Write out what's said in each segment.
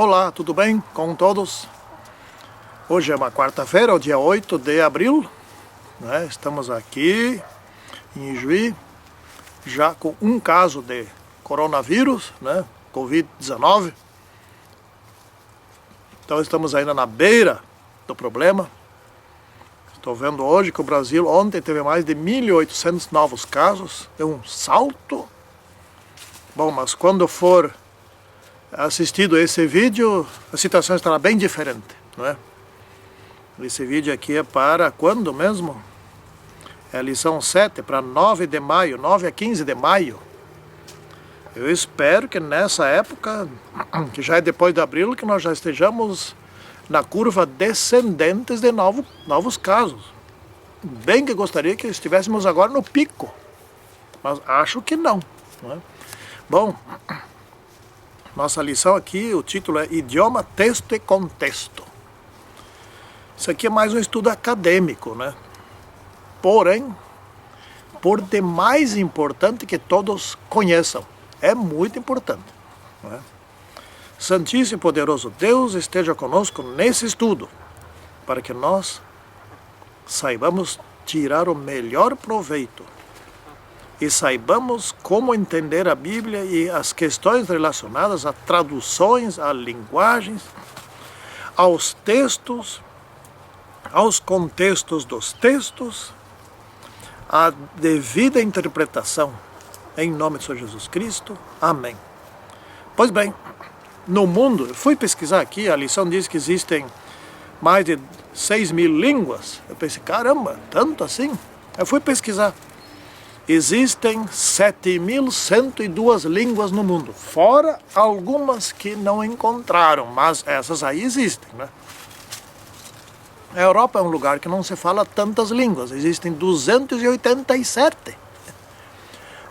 Olá, tudo bem com todos? Hoje é uma quarta-feira, o dia 8 de abril, né? Estamos aqui em Juí, já com um caso de coronavírus, né? Covid-19. Então estamos ainda na beira do problema. Estou vendo hoje que o Brasil ontem teve mais de 1.800 novos casos, é um salto. Bom, mas quando for assistido esse vídeo, a situação estará bem diferente, não é? Esse vídeo aqui é para quando mesmo? É a lição 7, para 9 de maio, 9 a 15 de maio. Eu espero que nessa época, que já é depois de abril, que nós já estejamos na curva descendentes de novos casos. Bem que gostaria que estivéssemos agora no pico, mas acho que não, não é? Bom, nossa lição aqui, o título é Idioma, Texto e Contexto. Isso aqui é mais um estudo acadêmico, né? Porém, por demais importante que todos conheçam. É muito importante, não é? Santíssimo e poderoso Deus esteja conosco nesse estudo, para que nós saibamos tirar o melhor proveito e saibamos como entender a Bíblia e as questões relacionadas a traduções, a linguagens, aos textos, aos contextos dos textos, a devida interpretação. Em nome de Senhor Jesus Cristo. Amém. Pois bem, no mundo, eu fui pesquisar aqui, a lição diz que existem mais de 6.000 línguas. Eu pensei, caramba, tanto assim? Eu fui pesquisar. Existem 7.102 línguas no mundo, fora algumas que não encontraram, mas essas aí existem, né? A Europa é um lugar que não se fala tantas línguas, existem 287.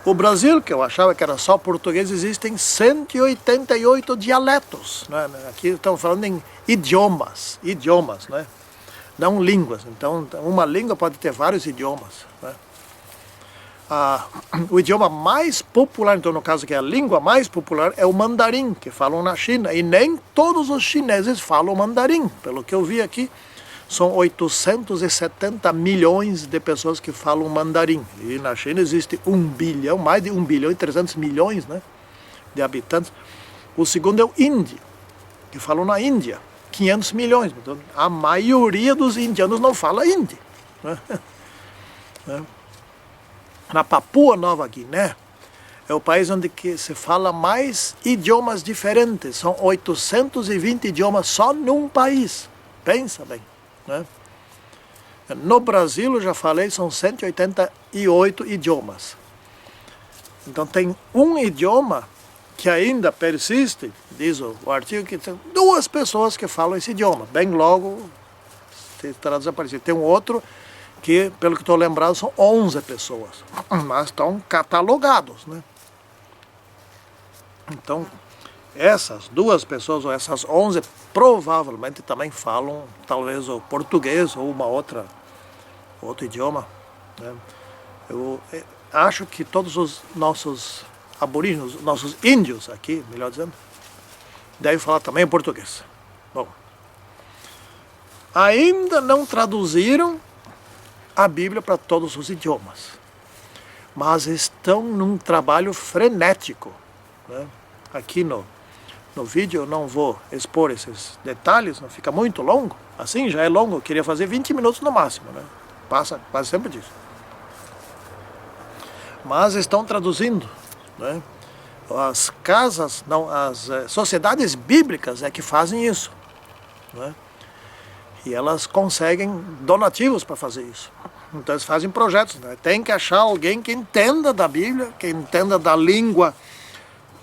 O Brasil, que eu achava que era só português, existem 188 dialetos, né? Aqui estamos falando em idiomas, né? Não línguas. Então, uma língua pode ter vários idiomas, né? O idioma mais popular, então no caso que é a língua mais popular, é o mandarim, que falam na China. E nem todos os chineses falam mandarim. Pelo que eu vi aqui, são 870 milhões de pessoas que falam mandarim. E na China existe 1 bilhão, mais de 1 bilhão e 300 milhões, né, de habitantes. O segundo é o hindi, que falam na Índia, 500 milhões. Então, a maioria dos indianos não fala hindi, né? Na Papua Nova Guiné, é o país onde que se fala mais idiomas diferentes. São 820 idiomas só num país. Pensa bem, né? No Brasil, eu já falei, são 188 idiomas. Então tem um idioma que ainda persiste, diz o artigo, que tem 2 pessoas que falam esse idioma. Bem logo estará desaparecido. Tem um outro que, pelo que estou lembrado, são 11 pessoas, mas estão catalogados, né? Então, essas 2 pessoas, ou essas 11, provavelmente também falam, talvez, o português ou outro idioma, né? Eu acho que todos os nossos aborígenes, nossos índios aqui, melhor dizendo, devem falar também o português. Bom, ainda não traduziram a Bíblia para todos os idiomas, mas estão num trabalho frenético, né? Aqui no vídeo eu não vou expor esses detalhes, não fica muito longo, assim já é longo, eu queria fazer 20 minutos no máximo, né? Passa quase sempre disso. Mas estão traduzindo, né? As casas, não, as sociedades bíblicas é que fazem isso, né? E elas conseguem donativos para fazer isso. Então eles fazem projetos, né? Tem que achar alguém que entenda da Bíblia, que entenda da língua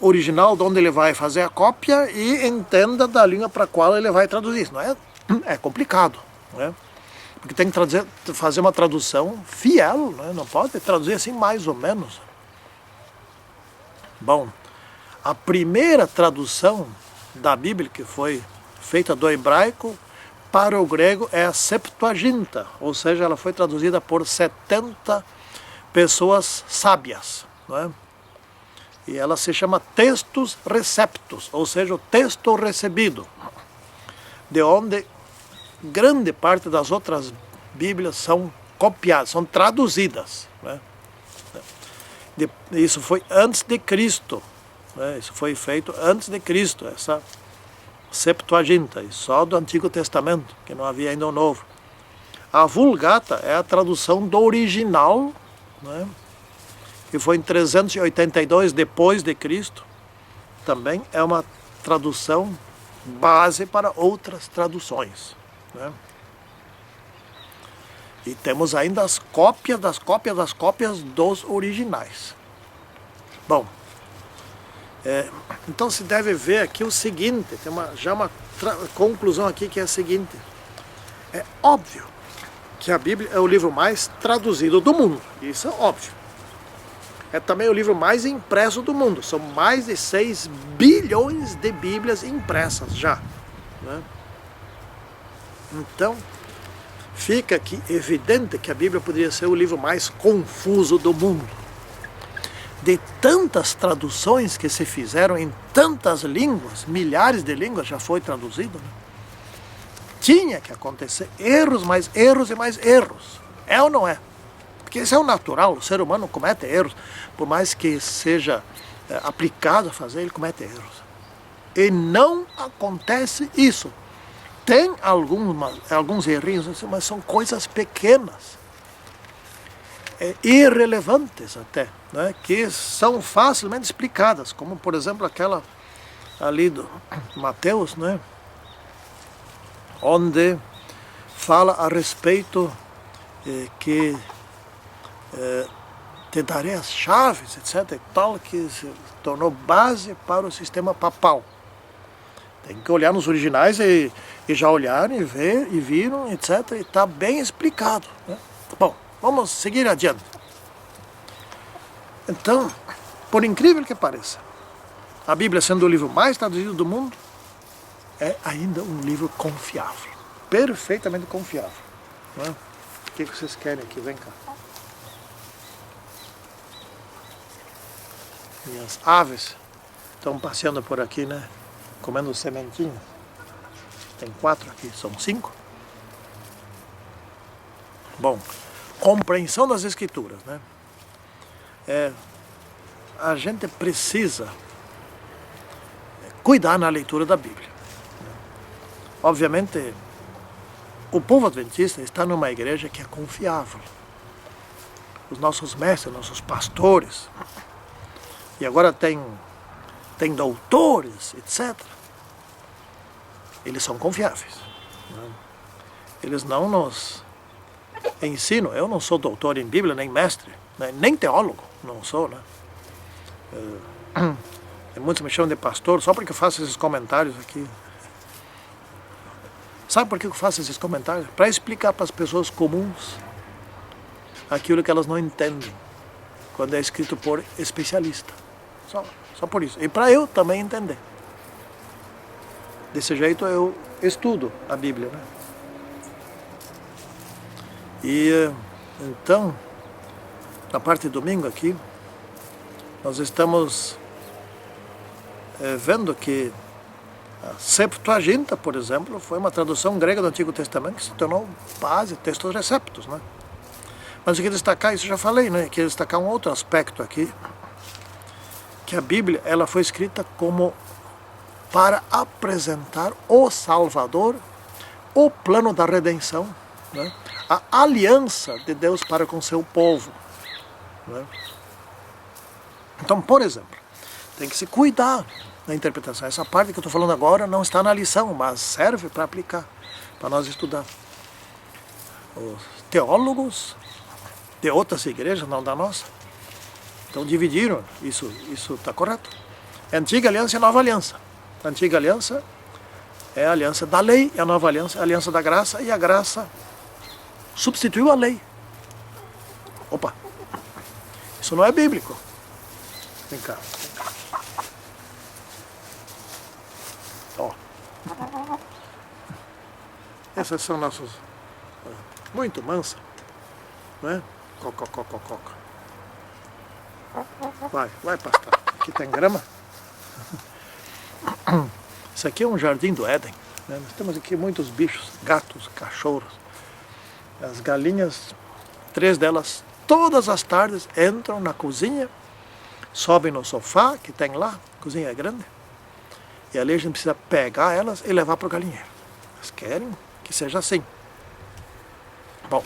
original de onde ele vai fazer a cópia e entenda da língua para a qual ele vai traduzir. Não é, é complicado, né? Porque tem que fazer uma tradução fiel, né? Não pode traduzir assim mais ou menos. Bom, a primeira tradução da Bíblia que foi feita do hebraico para o grego é a Septuaginta, ou seja, ela foi traduzida por 70 pessoas sábias, não é? E ela se chama Textus Receptus, ou seja, o texto recebido, de onde grande parte das outras Bíblias são copiadas, são traduzidas, né? Isso foi antes de Cristo, né? Isso foi feito antes de Cristo, essa Septuaginta, e só do Antigo Testamento, que não havia ainda o Novo. A Vulgata é a tradução do original, né? Que foi em 382 depois de Cristo. Também é uma tradução base para outras traduções, né? E temos ainda as cópias das cópias das cópias dos originais. Bom, então se deve ver aqui o seguinte, tem já uma conclusão aqui que é a seguinte: é óbvio que a Bíblia é o livro mais traduzido do mundo, isso é óbvio. É também o livro mais impresso do mundo, são mais de 6 bilhões de Bíblias impressas já, né? Então, fica aqui evidente que a Bíblia poderia ser o livro mais confuso do mundo. De tantas traduções que se fizeram em tantas línguas, milhares de línguas já foi traduzido, né? Tinha que acontecer erros, mais erros e mais erros. É ou não é? Porque isso é o natural, o ser humano comete erros. Por mais que seja aplicado a fazer, ele comete erros. E não acontece isso. Tem alguns errinhos, mas são coisas pequenas, irrelevantes até, né, que são facilmente explicadas, como por exemplo aquela ali do Mateus, né, onde fala a respeito que te darei as chaves, etc. e tal, que se tornou base para o sistema papal. Tem que olhar nos originais e já olharam e ver e viram, etc. E está bem explicado, né? Bom, vamos seguir adiante. Então, por incrível que pareça, a Bíblia, sendo o livro mais traduzido do mundo, é ainda um livro confiável, perfeitamente confiável, né? O que vocês querem aqui? Vem cá. Minhas aves estão passeando por aqui, né? Comendo sementinhas. Tem 4 aqui, são 5. Bom, compreensão das Escrituras, né? A gente precisa cuidar na leitura da Bíblia. Obviamente, o povo adventista está numa igreja que é confiável. Os nossos mestres, nossos pastores, e agora tem doutores, etc. Eles são confiáveis, né? Eles não nos ensinam. Eu não sou doutor em Bíblia, nem mestre, né? Nem teólogo, não sou, né? Muitos me chamam de pastor só porque eu faço esses comentários aqui. Sabe por que eu faço esses comentários? Para explicar para as pessoas comuns aquilo que elas não entendem quando é escrito por especialista. Só por isso. E para eu também entender. Desse jeito eu estudo a Bíblia, né? E então, na parte de domingo aqui, nós estamos vendo que a Septuaginta, por exemplo, foi uma tradução grega do Antigo Testamento que se tornou base, textos receptos, né? Mas eu queria destacar, isso eu já falei, né? Eu queria destacar um outro aspecto aqui, que a Bíblia ela foi escrita como para apresentar o Salvador, o plano da redenção, né? A aliança de Deus para com seu povo, né? Então, por exemplo, tem que se cuidar na interpretação. Essa parte que eu estou falando agora não está na lição, mas serve para aplicar, para nós estudar. Os teólogos de outras igrejas, não da nossa, então dividiram, isso está correto. A antiga aliança e a nova aliança. A antiga aliança é a aliança da lei, e a nova aliança é a aliança da graça, e a graça substituiu a lei. Opa, isso não é bíblico. Vem cá. Ó. Essas são nossas... muito mansa, não é? Coca. Vai pastar. aqui tem grama. Isso aqui é um jardim do Éden, né? Nós temos aqui muitos bichos, gatos, cachorros. As galinhas, 3 delas, todas as tardes entram na cozinha, sobem no sofá que tem lá, a cozinha é grande, e ali a gente precisa pegar elas e levar para o galinheiro. Elas querem que seja assim. Bom,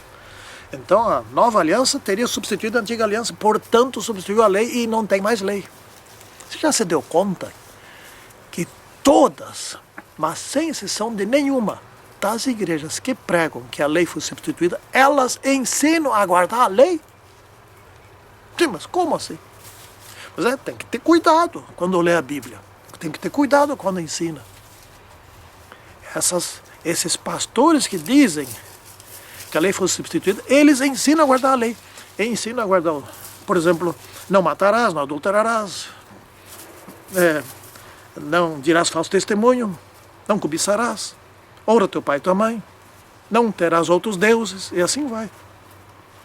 então a nova aliança teria substituído a antiga aliança, portanto substituiu a lei e não tem mais lei. Você já se deu conta que todas, mas sem exceção de nenhuma, das igrejas que pregam que a lei foi substituída, elas ensinam a guardar a lei? Sim, mas como assim? Pois é, tem que ter cuidado quando lê a Bíblia. Tem que ter cuidado quando ensina. Esses pastores que dizem que a lei foi substituída, eles ensinam a guardar a lei. Eles ensinam a guardar, por exemplo, não matarás, não adulterarás, não dirás falso testemunho, não cobiçarás, honra teu pai e tua mãe, não terás outros deuses, e assim vai.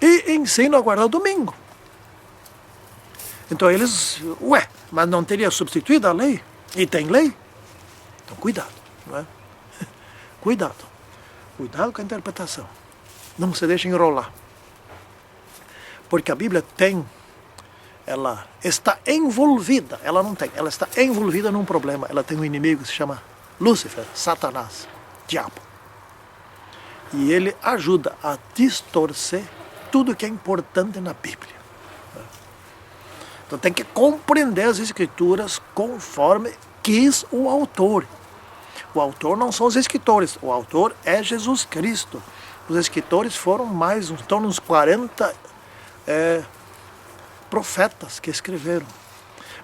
E ensinam a guardar o domingo. Então eles, mas não teria substituído a lei? E tem lei? Então cuidado, não é? Cuidado. Cuidado com a interpretação. Não se deixe enrolar. Porque a Bíblia ela está envolvida, ela está envolvida num problema. Ela tem um inimigo que se chama Lúcifer, Satanás, diabo. E ele ajuda a distorcer tudo que é importante na Bíblia. Então tem que compreender as Escrituras conforme quis o autor. O autor não são os escritores, o autor é Jesus Cristo. Os escritores foram mais, em torno de uns 40 profetas que escreveram.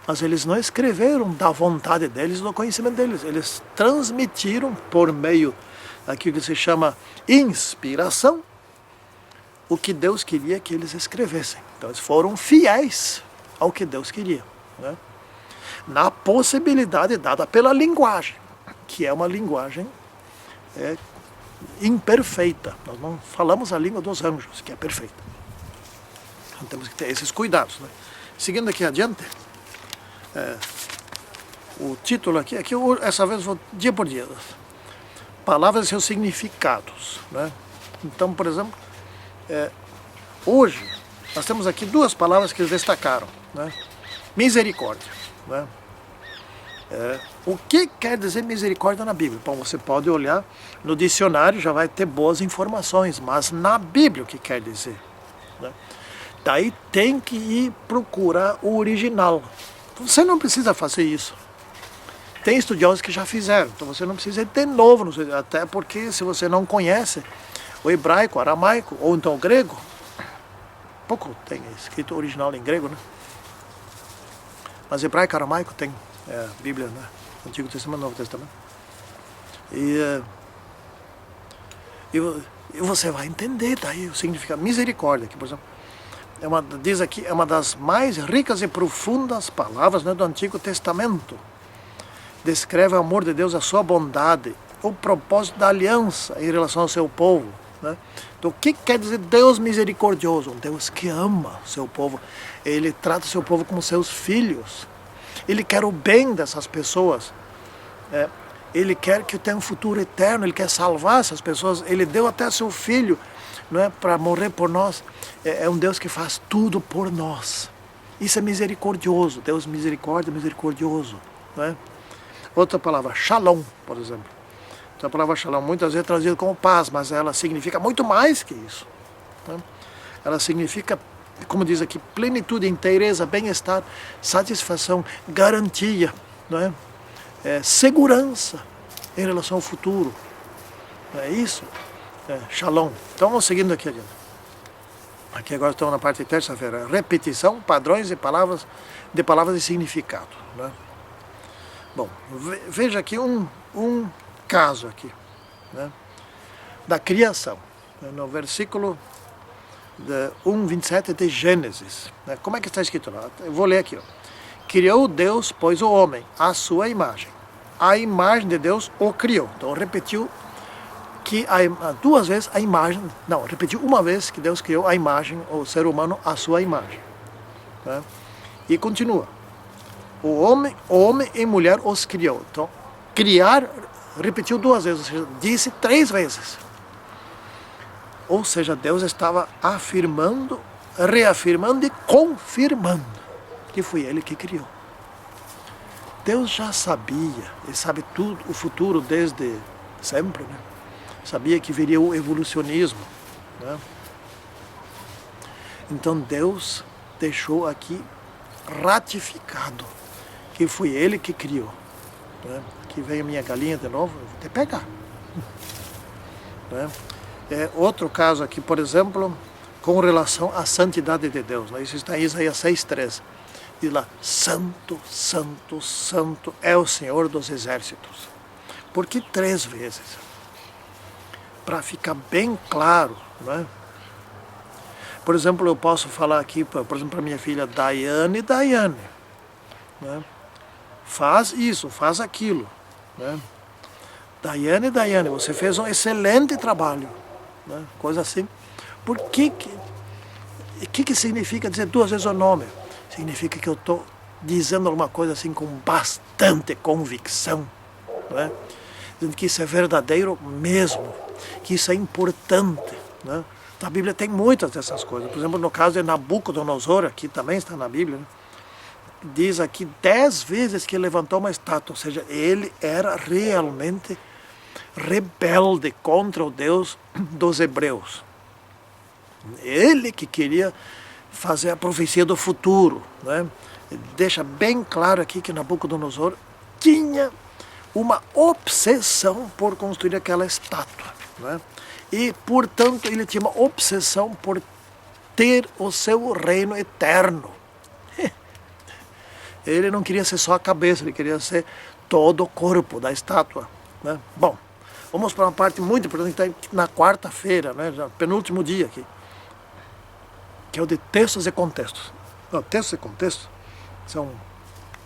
Mas eles não escreveram da vontade deles, do conhecimento deles. Eles transmitiram por meio daquilo que se chama inspiração o que Deus queria que eles escrevessem. Então eles foram fiéis ao que Deus queria, né? Na possibilidade dada pela linguagem, que é uma linguagem imperfeita. Nós não falamos a língua dos anjos, que é perfeita. Então temos que ter esses cuidados, né? Seguindo aqui adiante, o título aqui, essa vez vou dia por dia. Palavras e seus significados, né? Então, por exemplo, hoje nós temos aqui 2 palavras que eles destacaram, né? Misericórdia, né? O que quer dizer misericórdia na Bíblia? Bom, você pode olhar no dicionário, já vai ter boas informações, mas na Bíblia o que quer dizer, né? Daí tem que ir procurar o original. Você não precisa fazer isso. Tem estudiosos que já fizeram, então você não precisa ir de novo, até porque se você não conhece o hebraico, o aramaico, ou então o grego, pouco tem escrito original em grego, né? Mas hebraico e aramaico tem Bíblia, né? Antigo Testamento, Novo Testamento. E você vai entender daí o significado. Misericórdia, que por exemplo, diz aqui, é uma das mais ricas e profundas palavras, né, do Antigo Testamento. Descreve o amor de Deus, a sua bondade, o propósito da aliança em relação ao seu povo, né? Então, o que quer dizer Deus misericordioso? Um Deus que ama o seu povo. Ele trata o seu povo como seus filhos. Ele quer o bem dessas pessoas. Ele quer que tenha um futuro eterno. Ele quer salvar essas pessoas. Ele deu até seu filho, não é, para morrer por nós. É um Deus que faz tudo por nós. Isso é misericordioso. Deus misericordioso, não é? Outra palavra, shalom, por exemplo. Então, a palavra shalom muitas vezes é traduzida como paz, mas ela significa muito mais que isso, né? Ela significa, como diz aqui, plenitude, inteireza, bem-estar, satisfação, garantia, não é? Segurança em relação ao futuro. Não é isso? Shalom. Então vamos seguindo aqui adiante. Aqui agora estamos na parte de terça-feira. Repetição, padrões de palavras e significado, né? Bom, veja aqui um caso aqui, né, da criação, né, no versículo 1:27 de Gênesis, né? Como é que está escrito lá? Eu vou ler aqui, ó. Criou Deus, pois, o homem, à sua imagem. A imagem de Deus o criou. Então repetiu que duas vezes a imagem, não, repetiu uma vez que Deus criou a imagem, o ser humano, à sua imagem, né? E continua. Homem e mulher os criou. Então, criar, repetiu 2 vezes, ou seja, disse 3 vezes. Ou seja, Deus estava afirmando, reafirmando e confirmando que foi Ele que criou. Deus já sabia, Ele sabe tudo, o futuro desde sempre, né? Sabia que viria o evolucionismo, né? Então Deus deixou aqui ratificado que foi Ele que criou, né? Aqui vem a minha galinha de novo, eu vou ter que pegar, né? Outro caso aqui, por exemplo, com relação à santidade de Deus, né? Isso está em Isaías 6,13. Diz lá, santo, santo, santo é o Senhor dos exércitos. Por que 3 vezes? Para ficar bem claro, né? Por exemplo, eu posso falar aqui, por exemplo, para minha filha Daiane, né? Faz isso, faz aquilo, né? Daiane, você fez um excelente trabalho, né? Coisa assim. Por que significa dizer 2 vezes o nome? Significa que eu estou dizendo alguma coisa assim com bastante convicção, né? Dizendo que isso é verdadeiro mesmo, que isso é importante, né? A Bíblia tem muitas dessas coisas. Por exemplo, no caso de Nabucodonosor, que também está na Bíblia, né? Diz aqui 10 vezes que levantou uma estátua, ou seja, ele era realmente rebelde contra o Deus dos hebreus. Ele que queria fazer a profecia do futuro, né? Deixa bem claro aqui que Nabucodonosor tinha uma obsessão por construir aquela estátua, né? E, portanto, ele tinha uma obsessão por ter o seu reino eterno. Ele não queria ser só a cabeça, ele queria ser todo o corpo da estátua, né? Bom, vamos para uma parte muito importante que está na quarta-feira, né? Já penúltimo dia aqui, que é o de textos e contextos. Não, textos e contextos são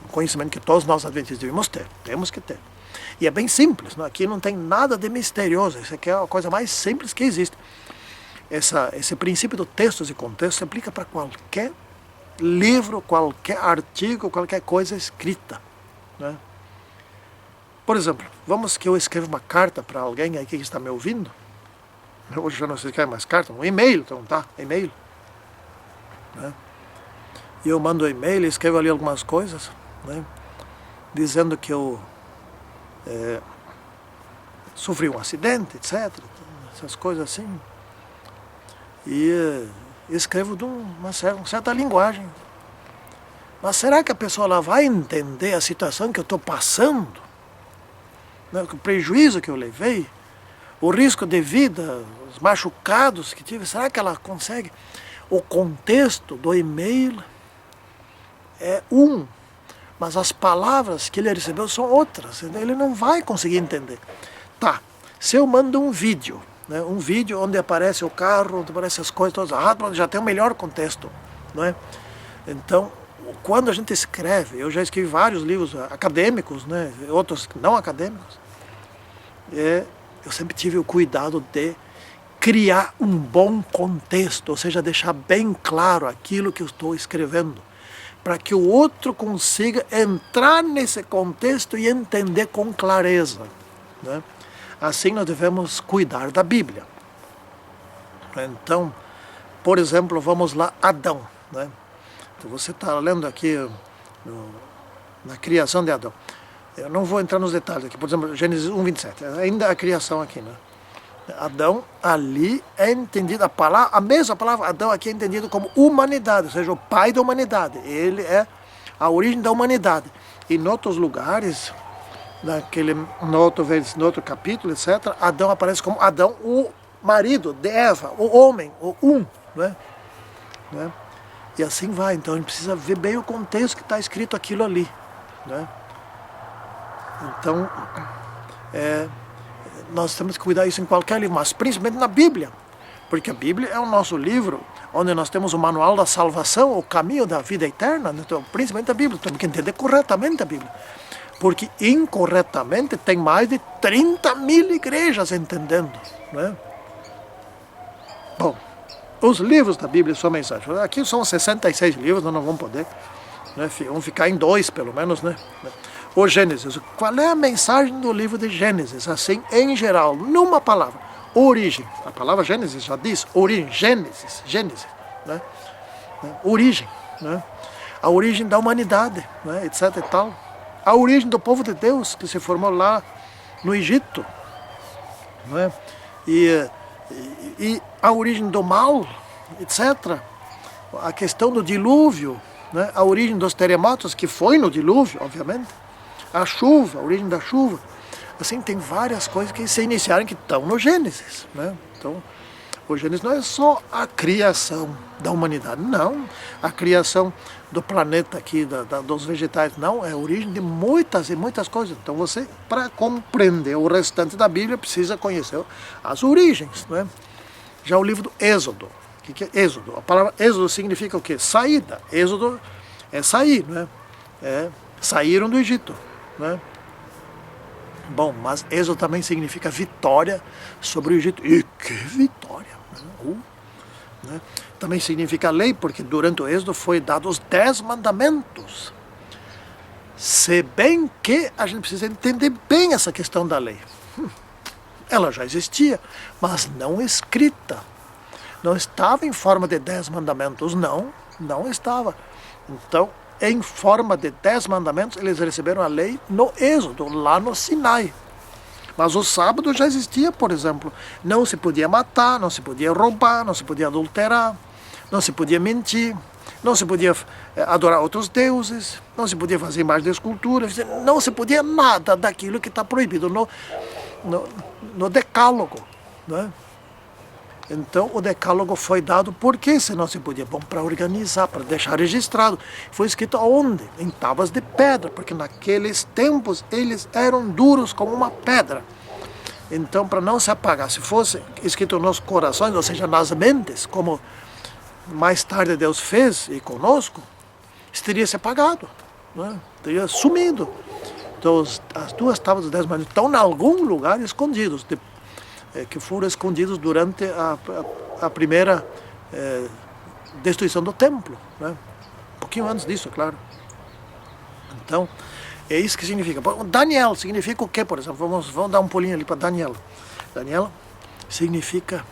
um conhecimento que todos nós adventistas devemos ter, temos que ter. E é bem simples, né? Aqui não tem nada de misterioso, isso aqui é a coisa mais simples que existe. Esse princípio do textos e contextos se aplica para qualquer livro, qualquer artigo, qualquer coisa escrita, né? Por exemplo, vamos que eu escrevo uma carta para alguém aí que está me ouvindo. Hoje já não se escreve mais carta, um e-mail, então tá, e-mail, né? E eu mando um e-mail e escrevo ali algumas coisas, né? Dizendo que eu sofri um acidente, etc. Essas coisas assim. E escrevo de uma certa linguagem. Mas será que a pessoa lá vai entender a situação que eu estou passando? Né? O prejuízo que eu levei? O risco de vida? Os machucados que tive? Será que ela consegue? O contexto do e-mail é mas as palavras que ele recebeu são outras. Ele não vai conseguir entender. Tá, se eu mando um vídeo, né, um vídeo onde aparece o carro, onde aparecem as coisas todas, já tem um melhor contexto, não é? Então, quando a gente escreve, eu já escrevi vários livros acadêmicos, né, outros não acadêmicos, eu sempre tive o cuidado de criar um bom contexto, ou seja, deixar bem claro aquilo que eu estou escrevendo, para que o outro consiga entrar nesse contexto e entender com clareza, né? Assim nós devemos cuidar da Bíblia. Então, por exemplo, vamos lá, Adão, né? Então você está lendo aqui na criação de Adão. Eu não vou entrar nos detalhes aqui, por exemplo, Gênesis 1:27, ainda a criação aqui, né? Adão ali é entendido, a mesma palavra Adão aqui é entendido como humanidade, ou seja, o pai da humanidade. Ele é a origem da humanidade. E em outros lugares, no outro capítulo, etc., Adão aparece como Adão, o marido de Eva, o homem, né? E assim vai. Então a gente precisa ver bem o contexto que está escrito aquilo ali, né? Então, nós temos que cuidar isso em qualquer livro, mas principalmente na Bíblia, porque a Bíblia é o nosso livro onde nós temos o manual da salvação, o caminho da vida eterna. Então, principalmente a Bíblia, temos que entender corretamente a Bíblia, porque incorretamente tem mais de 30.000 igrejas entendendo, né? Bom, os livros da Bíblia são mensagens. Aqui são 66 livros, nós não vamos poder né? Vamos ficar em 2 pelo menos, né? O Gênesis. Qual é a mensagem do livro de Gênesis? Assim, em geral, numa palavra. Origem. A palavra Gênesis já diz origem. Gênesis, né? Origem, né? A origem da humanidade, né? Etc e tal. A origem do povo de Deus que se formou lá no Egito, né? E a origem do mal, etc. A questão do dilúvio, né? A origem dos terremotos, que foi no dilúvio, obviamente. A chuva, a origem da chuva. Assim, tem várias coisas que se iniciaram que estão no Gênesis, né? Então, o Gênesis não é só a criação da humanidade, não. A criação do planeta aqui, dos vegetais, não. É a origem de muitas e muitas coisas. Então, você, para compreender o restante da Bíblia, precisa conhecer as origens, né? Já o livro do Êxodo. O que é Êxodo? A palavra Êxodo significa o quê? Saída. Êxodo é sair, né? Saíram do Egito, né? Bom, mas Êxodo também significa vitória sobre o Egito. E que vitória! Né? Também significa lei, porque durante o Êxodo foi dado os 10 mandamentos. Se bem que a gente precisa entender bem essa questão da lei. Ela já existia, mas não escrita. Não estava em forma de 10 mandamentos, não estava. Então, em forma de 10 mandamentos, eles receberam a lei no Êxodo, lá no Sinai. Mas o sábado já existia, por exemplo. Não se podia matar, não se podia roubar, não se podia adulterar, não se podia mentir, não se podia adorar outros deuses, não se podia fazer imagem de escultura, não se podia nada daquilo que está proibido no decálogo, né? Então, o decálogo foi dado porque se não se podia. Bom, para organizar, para deixar registrado. Foi escrito aonde? Em tábuas de pedra, porque naqueles tempos eles eram duros como uma pedra. Então, para não se apagar, se fosse escrito nos corações, ou seja, nas mentes, como mais tarde Deus fez e conosco, isso teria se apagado, né? Teria sumido. Então, as 2 tábuas dos 10 mandamentos estão em algum lugar escondidos, que foram escondidos durante a primeira destruição do templo, né? Um pouquinho antes disso, é claro. Então, é isso que significa. Daniel significa o quê, por exemplo? Vamos dar um pulinho ali para Daniel. Daniel significa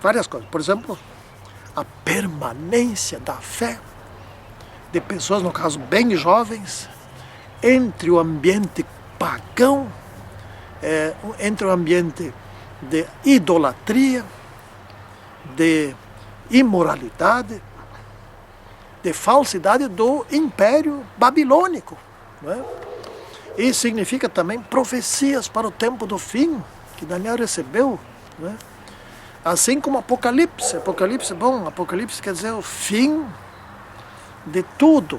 várias coisas. Por exemplo, a permanência da fé de pessoas, no caso, bem jovens, entre o ambiente pagão, entre o ambiente de idolatria, de imoralidade, de falsidade do Império Babilônico, né? E significa também profecias para o tempo do fim, que Daniel recebeu, né? Assim como Apocalipse. Apocalipse quer dizer o fim de tudo,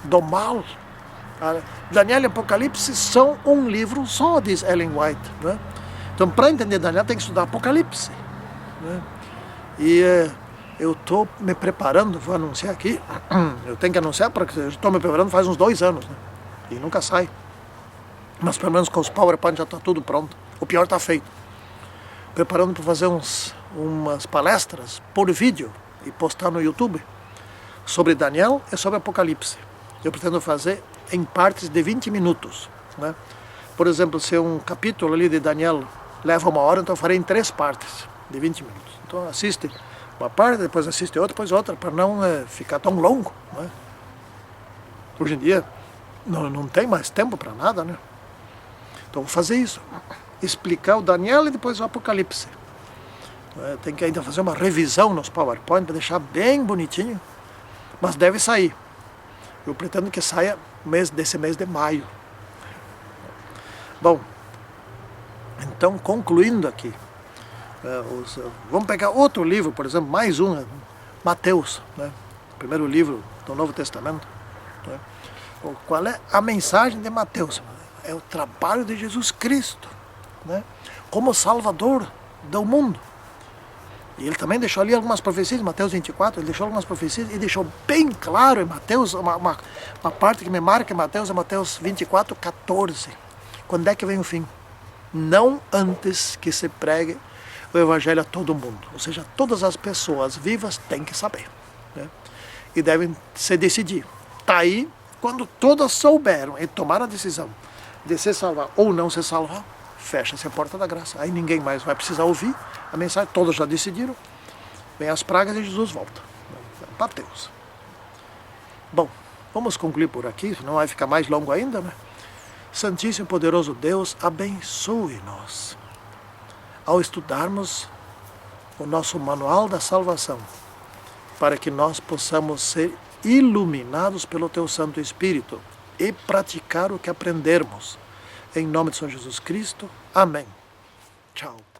do mal. Daniel e Apocalipse são um livro só, diz Ellen White, né? Então, para entender Daniel, tem que estudar Apocalipse, né? E eu estou me preparando, vou anunciar aqui, eu tenho que anunciar porque eu estou me preparando faz uns 2 anos, né? E nunca sai. Mas pelo menos com os PowerPoint já está tudo pronto. O pior está feito. Preparando para fazer umas palestras por vídeo e postar no YouTube sobre Daniel e sobre Apocalipse. Eu pretendo fazer em partes de 20 minutos, né? Por exemplo, se um capítulo ali de Daniel leva 1 hora, então eu farei em 3 partes de 20 minutos. Então assiste uma parte, depois assiste outra, depois outra, para não ficar tão longo, né? Hoje em dia não tem mais tempo para nada, né? Então vou fazer isso, explicar o Daniel e depois o Apocalipse. Tem que ainda fazer uma revisão nos PowerPoint para deixar bem bonitinho, mas deve sair. Eu pretendo que saia desse mês de maio. Bom, então concluindo aqui, vamos pegar outro livro, por exemplo, mais um, Mateus, né? O primeiro livro do Novo Testamento, né? Qual é a mensagem de Mateus? É o trabalho de Jesus Cristo, né? Como Salvador do mundo. E ele também deixou ali algumas profecias, em Mateus 24, ele deixou algumas profecias e deixou bem claro em Mateus, uma parte que me marca em Mateus, é Mateus 24, 14. Quando é que vem o fim? Não antes que se pregue o Evangelho a todo mundo. Ou seja, todas as pessoas vivas têm que saber, né? E devem se decidir. Está aí, quando todas souberam e tomaram a decisão de se salvar ou não se salvar, fecha-se a porta da graça. Aí ninguém mais vai precisar ouvir a mensagem, todos já decidiram. Vem as pragas e Jesus volta. Bateu-se. Bom, vamos concluir por aqui, não vai ficar mais longo ainda, né? Santíssimo e poderoso Deus, abençoe-nos ao estudarmos o nosso manual da salvação, para que nós possamos ser iluminados pelo Teu Santo Espírito e praticar o que aprendermos. Em nome de São Jesus Cristo. Amém. Tchau.